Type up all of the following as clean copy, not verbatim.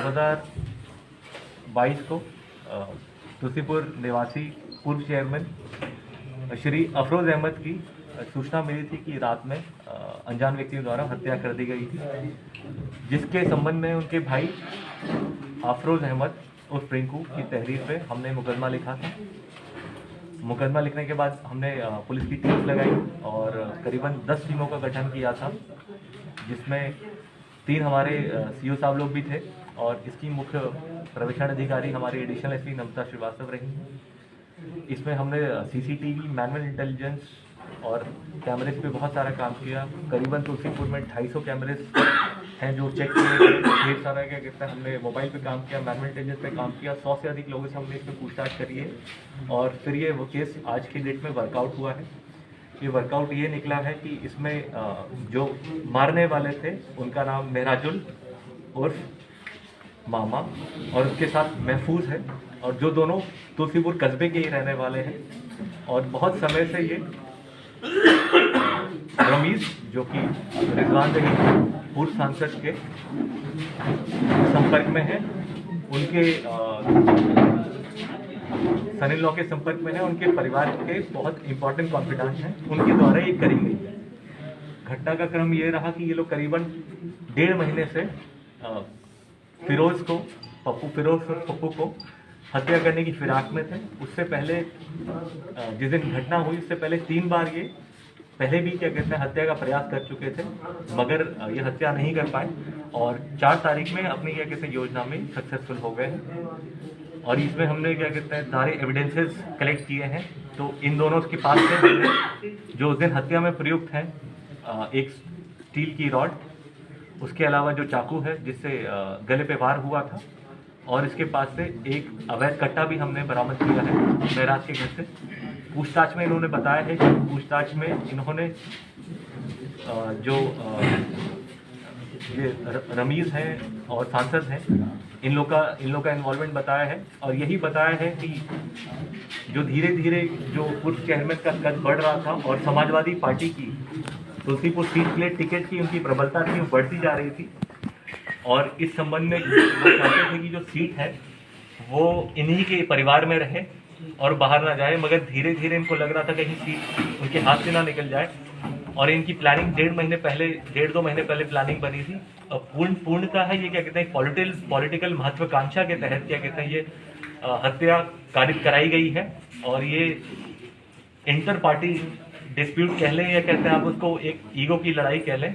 2022 को तुलसीपुर निवासी पूर्व चेयरमैन श्री अफरोज़ अहमद की सूचना मिली थी कि रात में अनजान व्यक्तियों द्वारा हत्या कर दी गई थी, जिसके संबंध में उनके भाई अफरोज़ अहमद उर्फ रिंकू की तहरीर पे हमने मुकदमा लिखा था। मुकदमा लिखने के बाद हमने पुलिस की टीम लगाई और करीबन 10 टीमों का गठन किया था, जिसमें 3 हमारे सीओ साहब लोग भी थे और इसकी मुख्य प्रवेशन अधिकारी हमारी एडिशनल एसपी नम्रता श्रीवास्तव रही हैं। इसमें हमने सीसीटीवी, मैनुअल इंटेलिजेंस और कैमरेज पे बहुत सारा काम किया। करीबन तुलसीपुर में 250 कैमरेज हैं जो चेक किए। ढेर सारा क्या कहते हैं, हमने मोबाइल पे काम किया, मैनुअल इंटेलिजेंस पे काम किया। 100 से अधिक लोगों से हमने इसमें पूछताछ करी है और फिर ये वो केस आज की डेट में वर्कआउट हुआ है। ये वर्कआउट ये निकला है कि इसमें जो मारने वाले थे उनका नाम मेहराजुल उर्फ मामा और उसके साथ महफूज है, और जो दोनों तुलसीपुर कस्बे के ही रहने वाले हैं। और बहुत समय से ये रमीज जो कि रिजवान जहीर पूर्व सांसद के संपर्क में है, उनके सन इन लॉ के संपर्क में है, उनके परिवार के बहुत इंपॉर्टेंट कॉन्फिडेंट हैं, उनके द्वारा ये करी गई है। घटना का क्रम ये रहा कि ये लोग करीबन 1.5 महीने से फिरोज को पप्पू को हत्या करने की फिराक में थे। उससे पहले जिस दिन घटना हुई उससे पहले 3 बार ये पहले भी क्या कहते हैं हत्या का प्रयास कर चुके थे, मगर ये हत्या नहीं कर पाए और 4 तारीख में अपनी क्या कहते हैं योजना में सक्सेसफुल हो गए हैं। और इसमें हमने क्या कहते हैं सारे एविडेंसेस कलेक्ट किए हैं। तो इन दोनों के पास से जो उस दिन हत्या में प्रयुक्त हैं एक स्टील की रॉड, उसके अलावा जो चाकू है जिससे गले पे वार हुआ था, और इसके पास से एक अवैध कट्टा भी हमने बरामद किया है महराज के घर से। पूछताछ में इन्होंने बताया है कि पूछताछ में इन्होंने जो ये रमीज हैं और सांसद हैं, इन लोग का इन्वॉल्वमेंट बताया है। और यही बताया है कि जो धीरे धीरे जो पूर्व चेयरमैन का कद बढ़ रहा था और समाजवादी पार्टी की तुलसीपुर सीट के लिए टिकट की उनकी प्रबलता थी वो बढ़ती जा रही थी, और इस संबंध में वो चाहते थे कि जो सीट है वो इन्हीं के परिवार में रहे और बाहर ना जाए। मगर धीरे धीरे इनको लग रहा था कहीं सीट उनके हाथ से ना निकल जाए, और इनकी प्लानिंग 1.5 महीने पहले प्लानिंग बनी थी। पूर्णतः है ये क्या कहते हैं पॉलिटिकल महत्वाकांक्षा के तहत क्या कहते हैं ये हत्या कारित कराई गई है। और ये इंटर पार्टी डिस्प्यूट कह लें या कहते हैं आप उसको एक ईगो की लड़ाई कह लें,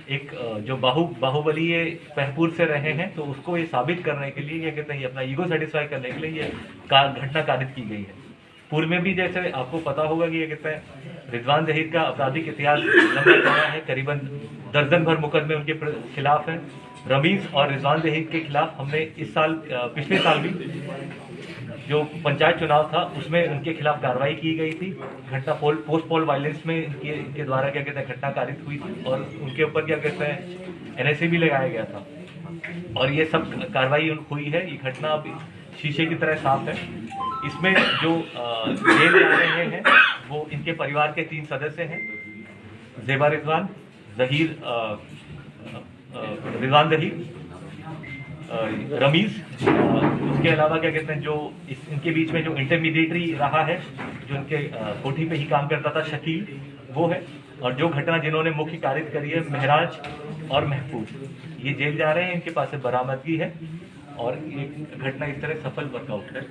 एक जो बाहुबली ये महपूर से रहे हैं तो उसको ये साबित करने के लिए ये कहते हैं अपना ईगो सेटिस्फाई करने के लिए ये घटना कारित की गई है। पूर्व में भी जैसे आपको पता होगा कि ये कहते हैं रिजवान जहीर का आपराधिक इतिहास लंबा चला है, करीबन दर्जन भर मुकदमे उनके खिलाफ हैं। रमीज और रिजवान जहीर के खिलाफ हमने इस साल पिछले साल भी जो पंचायत चुनाव था उसमें उनके खिलाफ कार्रवाई की गई थी। घटना पोस्ट पोल वायलेंस में इनके द्वारा क्या कहते हैं घटना कारित हुई थी और उनके ऊपर क्या कहते हैं NSA भी लगाया गया था, और ये सब कार्रवाई हुई है। ये घटना अब शीशे की तरह साफ है। इसमें जो जेल जा रहे हैं वो इनके परिवार के 3 सदस्य हैं, ज़ेबा रिजवान जहीर, रमीज, उसके अलावा क्या कहते हैं जो इनके बीच में जो इंटरमीडिएटरी रहा है जो इनके कोठी पे ही काम करता था शकील, वो है। और जो घटना जिन्होंने मुख्य कारित करी है महराज और महफूज, ये जेल जा रहे हैं, इनके पास से बरामदगी है और ये घटना इस तरह सफल वर्कआउट है।